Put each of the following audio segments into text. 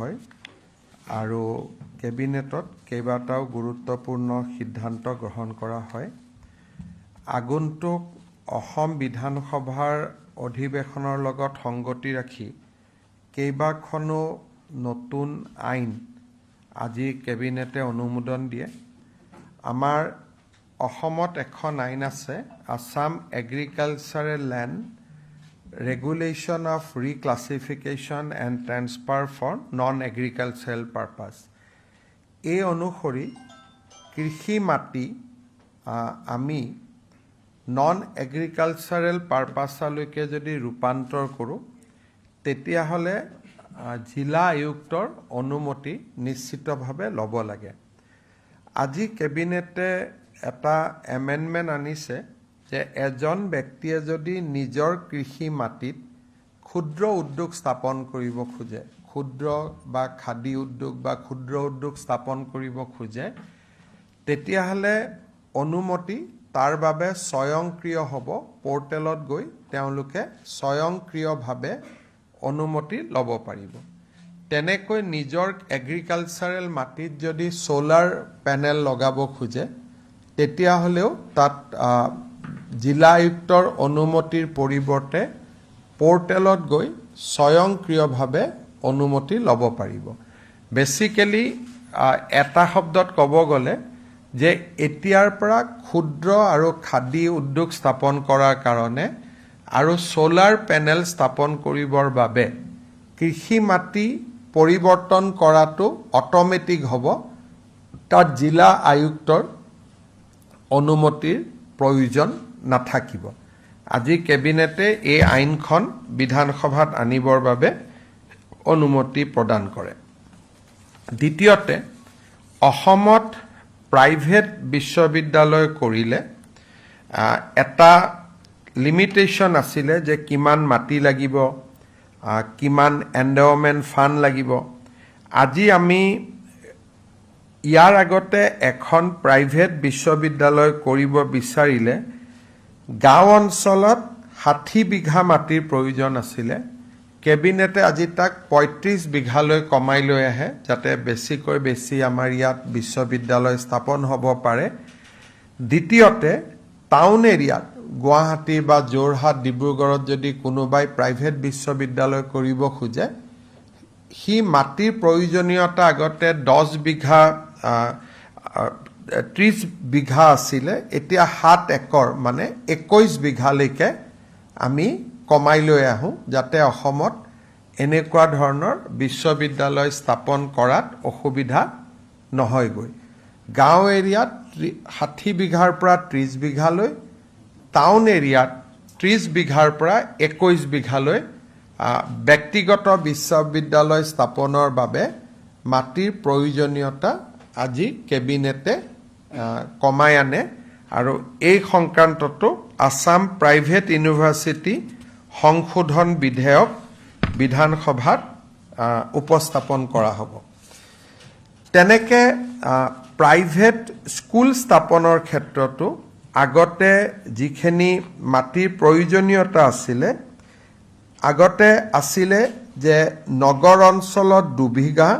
হয় আৰু কেবিনেটত কেইবাটাও গুৰুত্বপূৰ্ণ সিদ্ধান্ত গ্ৰহণ কৰা হয়। আগন্তুক অসম বিধানসভাৰ অধিৱেশনৰ লগত সংগতি ৰাখি কেইবাখনো নতুন আইন আজি কেবিনেটে অনুমোদন দিয়ে। আমাৰ অসমত এখন আইন আছে, Assam agricultural land Regulation of Reclassification and Transfer for Non-Agricultural Purpose. এই অনুসৰি কৃষি মাটি আমি নন এগ্ৰিকালচাৰেল পাৰপাছলৈকে যদি ৰূপান্তৰ কৰোঁ তেতিয়াহ'লে জিলা আয়ুক্তৰ অনুমতি নিশ্চিতভাৱে ল'ব লাগে। আজি কেবিনেটে এটা এমেণ্ডমেণ্ট আনিছে যে এজন ব্যক্তিয়ে যদি নিজৰ কৃষি মাটিত ক্ষুদ্ৰ উদ্যোগ স্থাপন কৰিব খোজে, ক্ষুদ্ৰ বা খাদী উদ্যোগ বা ক্ষুদ্ৰ উদ্যোগ স্থাপন কৰিব খোজে, তেতিয়াহ'লে অনুমতি তাৰ বাবে স্বয়ংক্ৰিয় হ'ব। পৰ্টেলত গৈ তেওঁলোকে স্বয়ংক্ৰিয়ভাৱে অনুমতি ল'ব পাৰিব। তেনেকৈ নিজৰ এগ্ৰিকালচাৰেল মাটিত যদি ছ'লাৰ পেনেল লগাব খোজে তেতিয়াহ'লেও তাত জিলা আয়ুক্তৰ অনুমতিৰ পৰিৱৰ্তে পৰ্টেলত গৈ স্বয়ংক্ৰিয়ভাৱে অনুমতি ল'ব পাৰিব। বেচিকেলি এটা শব্দত ক'ব গ'লে যে এতিয়াৰ পৰা ক্ষুদ্ৰ আৰু খাদী উদ্যোগ স্থাপন কৰাৰ কাৰণে আৰু ছ'লাৰ পেনেল স্থাপন কৰিবৰ বাবে কৃষি মাটি পৰিৱৰ্তন কৰাটো অট'মেটিক হ'ব। তাত জিলা আয়ুক্তৰ অনুমতিৰ প্ৰয়োজন নাথাকিব। আজি কেবিনেটে এই আইনখন বিধানসভাত আনিবৰ বাবে অনুমতি প্ৰদান কৰে। দ্বিতীয়তে, অসমত প্ৰাইভেট বিশ্ববিদ্যালয় কৰিলে এটা লিমিটেশ্যন আছিলে যে কিমান মাটি লাগিব, কিমান এণ্ডাওমেণ্ট ফাণ্ড লাগিব। আজি আমি ইয়াৰ আগতে এখন প্ৰাইভেট বিশ্ববিদ্যালয় কৰিব বিচাৰিলে গাঁও অঞ্চলত 60 বিঘা মাটিৰ প্ৰয়োজন আছিলে। কেবিনেটে আজি তাক 35 বিঘালৈ কমাই লৈ আহে যাতে বেছিকৈ বেছি আমাৰ ইয়াত বিশ্ববিদ্যালয় স্থাপন হ'ব পাৰে। দ্বিতীয়তে, টাউন এৰিয়াত গুৱাহাটী বা যোৰহাট ডিব্ৰুগড়ত যদি কোনোবাই প্ৰাইভেট বিশ্ববিদ্যালয় কৰিব খোজে, সি মাটিৰ প্ৰয়োজনীয়তা আগতে 10 বিঘা 30 বিঘা আছিলে, এতিয়া 7 একৰ মানে 21 বিঘালৈকে আমি কমাই লৈ আহোঁ যাতে অসমত এনেকুৱা ধৰণৰ বিশ্ববিদ্যালয় স্থাপন কৰাত অসুবিধা নহয়গৈ। গাঁও এৰিয়াত 60 বিঘাৰ পৰা 30 বিঘালৈ, টাউন এৰিয়াত 30 বিঘাৰ পৰা 21 বিঘালৈ ব্যক্তিগত বিশ্ববিদ্যালয় স্থাপনৰ বাবে মাটিৰ প্ৰয়োজনীয়তা আজি কেবিনেটে কমাই আনে আৰু এই সংক্ৰান্ততো আসাম প্ৰাইভেট ইউনিভাৰ্চিটি সংশোধন বিধেয়ক বিধানসভাত উপস্থাপন কৰা হ'ব। তেনেকৈ প্ৰাইভেট স্কুল স্থাপনৰ ক্ষেত্ৰতো আগতে যিখিনি মাটিৰ প্ৰয়োজনীয়তা আছিলে যে নগৰ অঞ্চলত 2 বিঘা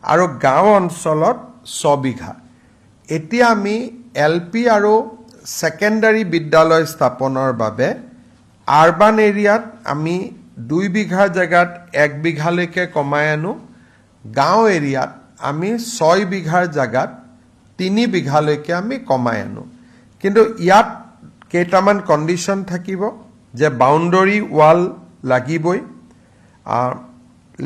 আৰু গাঁও অঞ্চলত 6 বিঘা। এতিয়া আমি LP আৰু ছেকেণ্ডাৰী বিদ্যালয় স্থাপনৰ বাবে আৰবান এৰিয়াত আমি 2 বিঘাৰ জেগাত 1 বিঘালৈকে কমাই আনো। গাঁও এৰিয়াত আমি 6 বিঘাৰ জেগাত 3 বিঘালৈকে আমি কমাই আনো। কিন্তু ইয়াত কেইটামান কণ্ডিশ্যন থাকিব যে বাউণ্ডৰী ৱাল লাগিবই,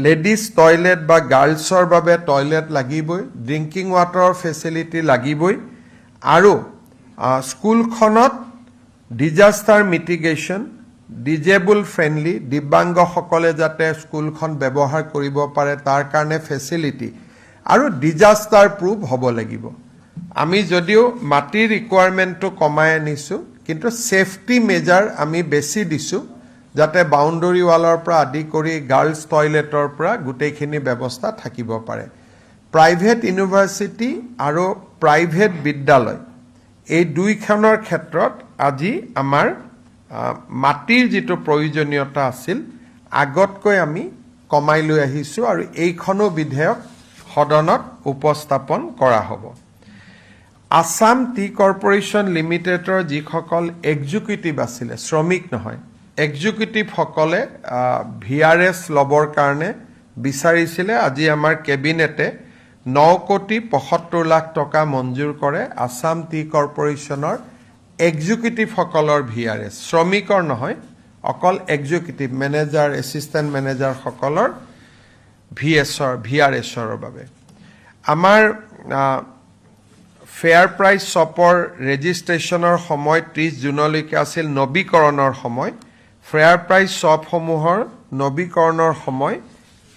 লেডিজ টয়লেট বা গাৰ্লছৰ বাবে টয়লেট লাগিবই, ড্ৰিংকিং ৱাটাৰৰ ফেচিলিটি লাগিবই আৰু স্কুলখনত ডিজাষ্টাৰ মিটিগেশ্যন, ডিজেবল ফ্ৰেণ্ডলি, দিব্যাংগসকলে যাতে স্কুলখন ব্যৱহাৰ কৰিব পাৰে তাৰ কাৰণে ফেচিলিটি আৰু ডিজাষ্টাৰ প্ৰুফ হ'ব লাগিব। আমি যদিও মাটিৰ ৰিকুৱাৰমেণ্টটো কমাই আনিছোঁ কিন্তু ছেফটি মেজাৰ আমি বেছি দিছোঁ যাতে বাউণ্ডৰী ৱালৰ পৰা আদি কৰি গাৰ্লছ টয়লেটৰ পৰা গোটেইখিনি ব্যৱস্থা থাকিব পাৰে। প্ৰাইভেট ইউনিভাৰ্চিটি আৰু প্ৰাইভেট বিদ্যালয় এই দুইখনৰ ক্ষেত্ৰত আজি আমাৰ মাটিৰ যিটো প্ৰয়োজনীয়তা আছিল আগতকৈ আমি কমাই লৈ আহিছোঁ আৰু এইখনো বিধেয়ক সদনত উপস্থাপন কৰা হ'ব। আছাম টি কৰ্পোৰেশ্যন লিমিটেডৰ যিসকল এক্সিকিউটিভ আছিলে, শ্ৰমিক নহয়, এক্সিকিউটিভসকলে VRS ল'বৰ কাৰণে বিচাৰিছিলে। আজি আমাৰ কেবিনেটে 9,75,00,000 টকা মঞ্জুৰ কৰে আছাম টি কৰ্পোৰেশ্যনৰ এক্সিকিউটিভসকলৰ VRS, শ্ৰমিকৰ নহয়, অকল এক্সিকিউটিভ মেনেজাৰ, এছিষ্টেণ্ট মেনেজাৰসকলৰ VRSৰ বাবে। আমাৰ ফেয়াৰ প্ৰাইচ শ্বপৰ ৰেজিষ্ট্ৰেশ্যনৰ সময় 30 জুনলৈকে আছিল নৱীকৰণৰ সময়। ফেয়াৰ প্ৰাইচ শ্বপসমূহৰ নৱীকৰণৰ সময়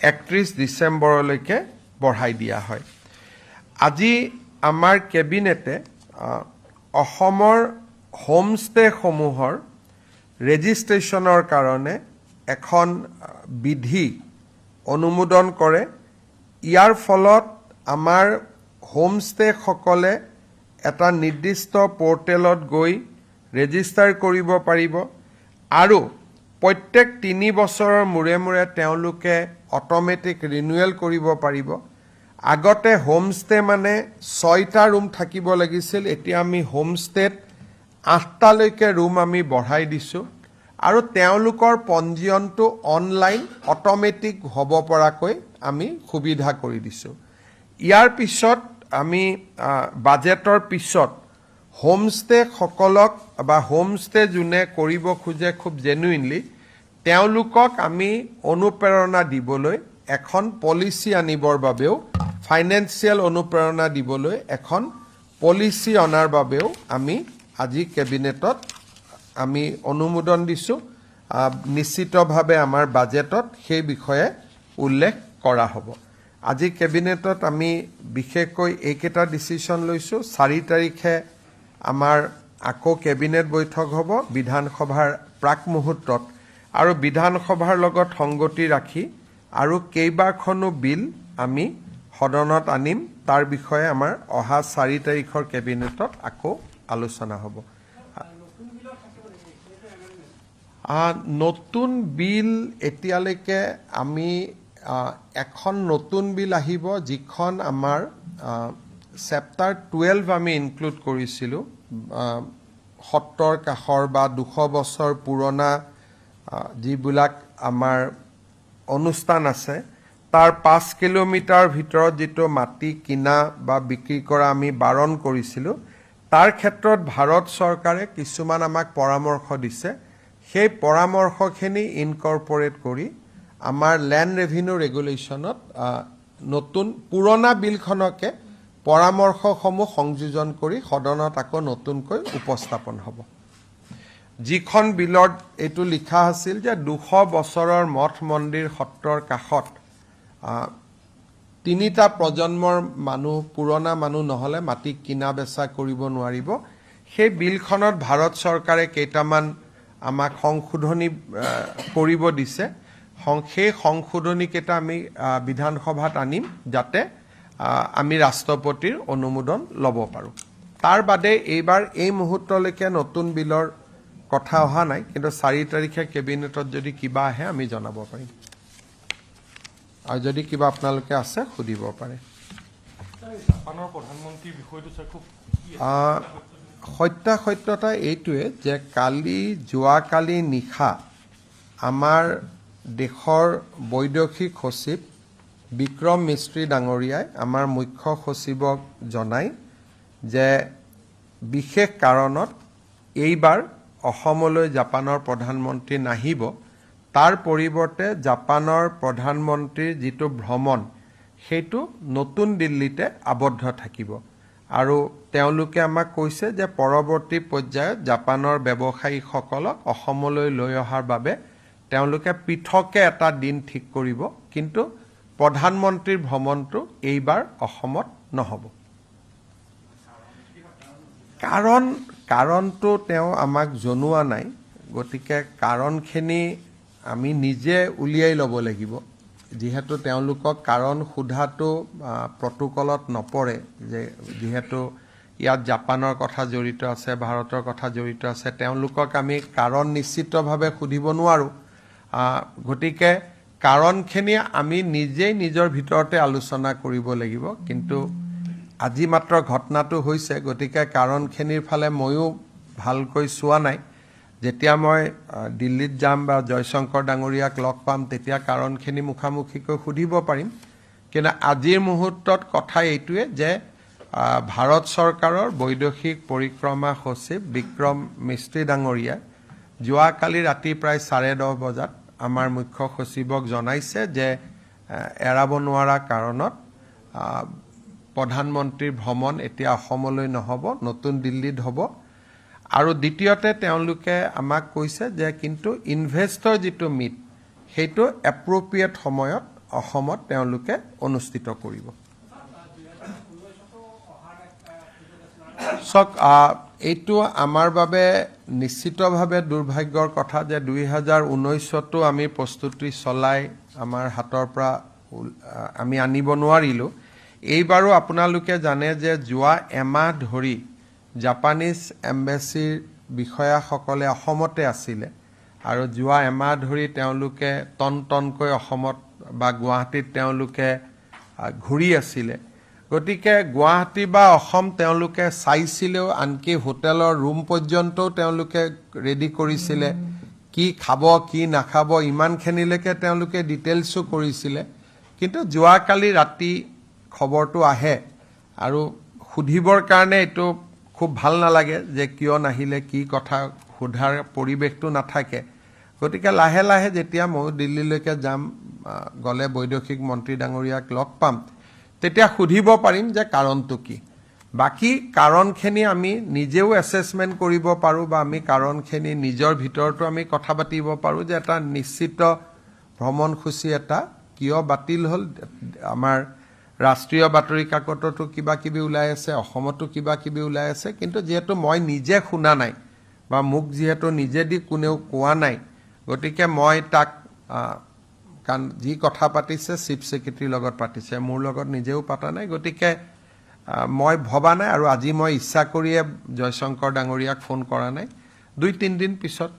31 ডিচেম্বৰলৈকে বঢ়াই দিয়া হয়। আজি আমাৰ কেবিনেটে অসমৰ হোমষ্টেসমূহৰ ৰেজিষ্ট্ৰেশ্যনৰ কাৰণে এখন বিধি অনুমোদন কৰে। ইয়াৰ ফলত আমাৰ হোমষ্টেসকলে এটা নিৰ্দিষ্ট পৰ্টেলত গৈ ৰেজিষ্টাৰ কৰিব পাৰিব আৰু প্ৰত্যেক 3 বছৰৰ মূৰে মূৰে তেওঁলোকে অট'মেটিক ৰিনিউৱেল কৰিব পাৰিব। আগতে হোমষ্টে মানে 6টা ৰুম থাকিব লাগিছিল, এতিয়া আমি হোমষ্টেত 8টালৈকে ৰুম আমি বঢ়াই দিছোঁ আৰু তেওঁলোকৰ পঞ্জীয়নটো অনলাইন অট'মেটিক হ'ব পৰাকৈ আমি সুবিধা কৰি দিছোঁ। ইয়াৰ পিছত আমি বাজেটৰ পিছত হোমষ্টেসকলক বা হোমষ্টে যোনে কৰিব খোজে খুব জেনুইনলি, তেওঁলোকক আমি অনুপ্ৰেৰণা দিবলৈ এখন পলিচি আনিবৰ বাবেও, ফাইনেন্সিয়েল অনুপ্ৰেৰণা দিবলৈ এখন পলিচি অনাৰ বাবেও আমি আজি কেবিনেটত আমি অনুমোদন দিছোঁ। নিশ্চিতভাৱে আমাৰ বাজেটত সেই বিষয়ে উল্লেখ কৰা হ'ব। আজি কেবিনেটত আমি বিশেষকৈ এইকেইটা ডিচিশ্যন লৈছোঁ। 4 তাৰিখে আমাৰ আকৌ কেবিনেট বৈঠক হ'ব বিধানসভাৰ প্ৰাক মুহূৰ্তত, আৰু বিধানসভাৰ লগত সংগতি ৰাখি আৰু কেইবাখনো বিল আমি সদনত আনিম। তাৰ বিষয়ে আমাৰ অহা 4 তাৰিখৰ কেবিনেটত আকৌ আলোচনা হ'ব। নতুন বিল এতিয়ালৈকে আমি এখন নতুন বিল আহিব, যিখন আমাৰ চেপ্টাৰ 12 আমি ইনক্লুড কৰিছিলোঁ। সত্ৰৰ কাষৰ বা 200 বছৰ পুৰণা যিবিলাক আমাৰ অনুষ্ঠান আছে, তাৰ 5 কিলোমিটাৰ ভিতৰত যিটো মাটি কিনা বা বিক্ৰী কৰা আমি বাৰণ কৰিছিলোঁ, তাৰ ক্ষেত্ৰত ভাৰত চৰকাৰে কিছুমান আমাক পৰামৰ্শ দিছে। সেই পৰামৰ্শখিনি ইনকৰ্পৰেট কৰি আমাৰ লেণ্ড ৰেভিনিউ ৰেগুলেশ্যনত নতুন পুৰণা বিলখনকে পৰামৰ্শসমূহ সংযোজন কৰি সদনত আকৌ নতুনকৈ উপস্থাপন হ'ব। যিখন বিলত এইটো লিখা আছিল যে 200 বছৰৰ মঠ মন্দিৰ সত্ৰৰ কাষত 3টা প্ৰজন্মৰ মানুহ, পুৰণা মানুহ নহ'লে মাটি কিনা বেচা কৰিব নোৱাৰিব। সেই বিলখনত ভাৰত চৰকাৰে কেইটামান আমাক সংশোধনী কৰিব দিছে। সেই সংশোধনীকেইটা আমি বিধানসভাত আনিম যাতে আমি ৰাষ্ট্ৰপতিৰ অনুমোদন ল'ব পাৰোঁ। তাৰ বাদে এইবাৰ এই মুহূৰ্তলৈকে নতুন বিলৰ কথা অহা নাই, কিন্তু 4 তাৰিখে কেবিনেটত যদি কিবা আহে আমি জনাব পাৰিম, আৰু যদি কিবা আপোনালোকে আছে সুধিব পাৰে। সত্যাসত্যতা এইটোৱে যে যোৱাকালি নিশা আমাৰ দেশৰ বৈদেশিক সচিব বিক্ৰম মিস্ত্ৰী ডাঙৰীয়াই আমাৰ মুখ্য সচিবক জনায় যে বিশেষ কাৰণত এইবাৰ অসমলৈ জাপানৰ প্ৰধানমন্ত্ৰী নাহিব, তাৰ পৰিৱৰ্তে জাপানৰ প্ৰধানমন্ত্ৰীৰ যিটো ভ্ৰমণ সেইটো নতুন দিল্লীতে আবদ্ধ থাকিব। আৰু তেওঁলোকে আমাক কৈছে যে পৰৱৰ্তী পৰ্যায়ত জাপানৰ ব্যৱসায়ীসকলক অসমলৈ লৈ অহাৰ বাবে তেওঁলোকে পৃথকে এটা দিন ঠিক কৰিব, কিন্তু প্ৰধানমন্ত্ৰীৰ ভ্ৰমণটো এইবাৰ অসমত নহ'ব। কাৰণটো তেওঁ আমাক জনোৱা নাই, গতিকে কাৰণখিনি আমি নিজে উলিয়াই ল'ব লাগিব। যিহেতু তেওঁলোকক কাৰণ সোধাটো প্ৰটোকলত নপৰে, যে যিহেতু ইয়াত জাপানৰ কথা জড়িত আছে, ভাৰতৰ কথা জড়িত আছে, তেওঁলোকক আমি কাৰণ নিশ্চিতভাৱে সুধিব নোৱাৰোঁ। গতিকে কাৰণখিনি আমি নিজেই নিজৰ ভিতৰতে আলোচনা কৰিব লাগিব কিন্তু আজি মাত্ৰ ঘটনাটো হৈছে গতিকে কাৰণখিনিৰ ফালে ময়ো ভালকৈ চোৱা নাই যেতিয়া মই দিল্লীত যাম বা জয়শংকৰ ডাঙৰীয়াক লগ পাম তেতিয়া কাৰণখিনি মুখামুখিকৈ সুধিব পাৰিম কিন্তু আজিৰ মুহূৰ্তত কথা এইটোৱে যে ভাৰত চৰকাৰৰ বৈদেশিক পৰিক্ৰমা সচিব বিক্ৰম মিস্ত্ৰী ডাঙৰীয়া যোৱাকালি ৰাতি প্ৰায় 10:30 বজাত আমাৰ মুখ্য সচিবক জনাইছে যে এৰাব নোৱাৰা কাৰণত প্ৰধানমন্ত্ৰীৰ ভ্ৰমণ এতিয়া অসমলৈ নহ'ব নতুন দিল্লীত হ'ব আৰু দ্বিতীয়তে তেওঁলোকে আমাক কৈছে যে কিন্তু ইনভেষ্টৰ যিটো মিট সেইটো এপ্ৰপ্ৰিয়েট সময়ত অসমত তেওঁলোকে অনুষ্ঠিত কৰিব এইটো আমাৰ বাবে নিশ্চিতভাৱে দুৰ্ভাগ্যৰ কথা যে 2019তো আমি প্ৰস্তুতি চলাই আমাৰ হাতৰ পৰা আমি আনিব নোৱাৰিলো এইবাৰো আপোনালোকে জানে যে যোৱা এমাহ ধৰি জাপানীজ এম্বেছিৰ বিষয়াসকলে অসমতে আছিলে আৰু যোৱা এমাহ ধৰি তেওঁলোকে টনকৈ অসমত বা গুৱাহাটীত তেওঁলোকে ঘূৰি আছিলে গতিকে গুৱাহাটী বা অসম তেওঁলোকে চাইছিলেও আনকি হোটেলৰ ৰুম পৰ্যন্তও তেওঁলোকে ৰেডি কৰিছিলে কি খাব কি নাখাব ইমানখিনিলৈকে তেওঁলোকে ডিটেইলছো কৰিছিলে কিন্তু যোৱাকালি ৰাতি খবৰটো আহে আৰু সুধিবৰ কাৰণে এইটো খুব ভাল নালাগে যে কিয় নাহিলে কি কথা সোধাৰ পৰিৱেশটো নাথাকে গতিকে লাহে লাহে যেতিয়া মই দিল্লীলৈকে যাম গলে বৈদেশিক মন্ত্ৰী ডাঙৰীয়াক লগ পাম তেতিয়া সুধিব পাৰিম যে কাৰণটো কি বাকি কাৰণখিনি আমি নিজেও এছেছমেন্ট কৰিব পাৰো বা আমি কাৰণখিনি নিজৰ ভিতৰতো আমি কথা পাতিব পাৰো যে এটা নিশ্চিত ভ্ৰমণসূচী এটা কিয় বাতিল হ'ল আমাৰ ৰাষ্ট্ৰীয় বাতৰি কাকততো কিবা কিবি ওলাই আছে অসমতো কিবা কিবি ওলাই আছে কিন্তু যেহেতু মই নিজে শুনা নাই বা মোক যেহেতু নিজে দি কোনেও কোৱা নাই গতিকে মই তাক কাৰণ যি কথা পাতিছে চিফ সেক্ৰেটাৰীৰ লগত পাতিছে মোৰ লগত নিজেও পাতা নাই গতিকে মই ভবা নাই আৰু আজি মই ইচ্ছা কৰিয়ে জয়শংকৰ ডাঙৰীয়াক ফোন কৰা নাই 2-3 দিন পিছত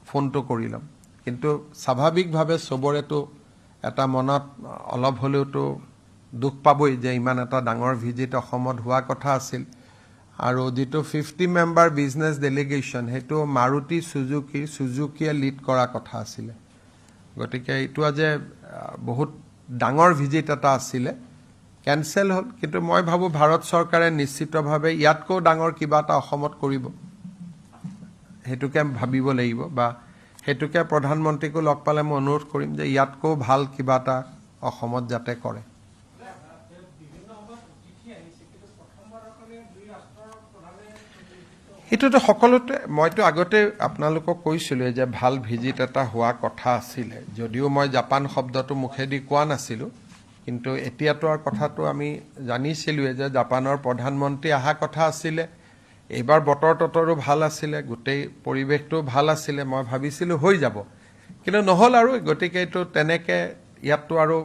ফোনটো কৰি লম কিন্তু স্বাভাৱিকভাৱে সবৰেতো এটা মনত অলপ হলেওতো দুখ পাবই যে ইমান এটা ডাঙৰ ভিজিট অসমত হোৱা কথা আছিল আৰু যেটো 50 মেম্বাৰ বিজনেছ ডেলিগেশ্যন হেতু মাৰুতি সুজুকিয়ে লিড কৰা কথা আছিল গতিকে এইটো যে বহুত ডাঙৰ ভিজিট এটা আছিল কেনসেল হ'ল কিন্তু মই ভাবো ভাৰত চৰকাৰে নিশ্চিতভাৱে ইয়াতকৈ ডাঙৰ কিবা এটা অসমত কৰিব হেতুকে ভাবিব লাগিব বা হেতুকে প্ৰধানমন্ত্ৰীক লগ পালে মই অনুৰোধ কৰিম যে ইয়াতকৈ ভাল কিবা এটা অসমত যাতে কৰে এটোতো সকলোতে মইতো আগতে আপোনালোকক কৈছিলো যে ভাল ভিজিট এটা হোৱা কথা আছিল যদিও মই জাপান শব্দটো মুখেদি কোৱা নাছিলো কিন্তু এতিয়াতো আৰ কথাটো আমি জানিছিলো যে জাপানৰ প্ৰধানমন্ত্ৰী আহা কথা আছিল এবাৰ বতৰটো ভাল আছিল গোটেই পৰিৱেশটো ভাল আছিল মই ভাবিছিলো হৈ যাব কিন্তু নহল আৰু গতিকে এটো তেনেকে ইয়াতো আৰু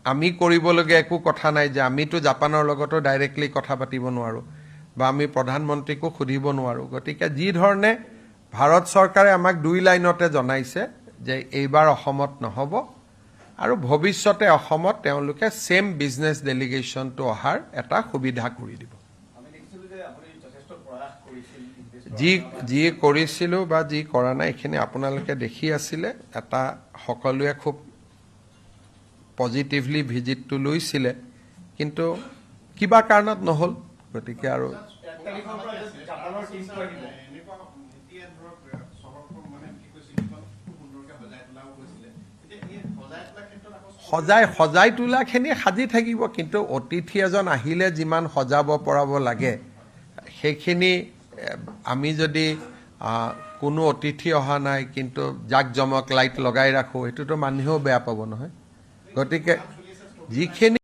আমি কৰিবলগীয়া একো কথা নাই যে আমিতো জাপানৰ লগতো ডাইৰেক্টলি কথা পাতিব নোৱাৰো বা আমি প্ৰধানমন্ত্ৰীকো সুধিব নোৱাৰো গতিকে যি ধৰণে ভাৰত চৰকাৰে আমাক 2 লাইনতে জনাইছে যে এইবাৰ অসমত নহব আৰু ভৱিষ্যতে অসমত তেওঁলোকে সেম বিজনেছ ডেলিগেশ্যনটো অহাৰ এটা সুবিধা কৰি দিব আমি দেখিছিলো যে আপুনি যথেষ্ট প্ৰয়াস কৰিছিল যি কৰিছিল বা যি কৰা নাই এখিনি আপোনালোকে দেখি আছিল এটা সকলোৱে খুব পজিটিভলি ভিজিটটো লৈছিল কিন্তু কিবা কাৰণত নহল গতিকে আৰু সজাই তোলাখিনি সাজি থাকিব কিন্তু অতিথি এজন আহিলে যিমান সজাব পৰাব লাগে সেইখিনি আমি যদি কোনো অতিথি অহা নাই কিন্তু জাক জমক লাইট লগাই ৰাখো এটোতো মানুহেও বেয়া পাব নহয় গতিকে যিখিনি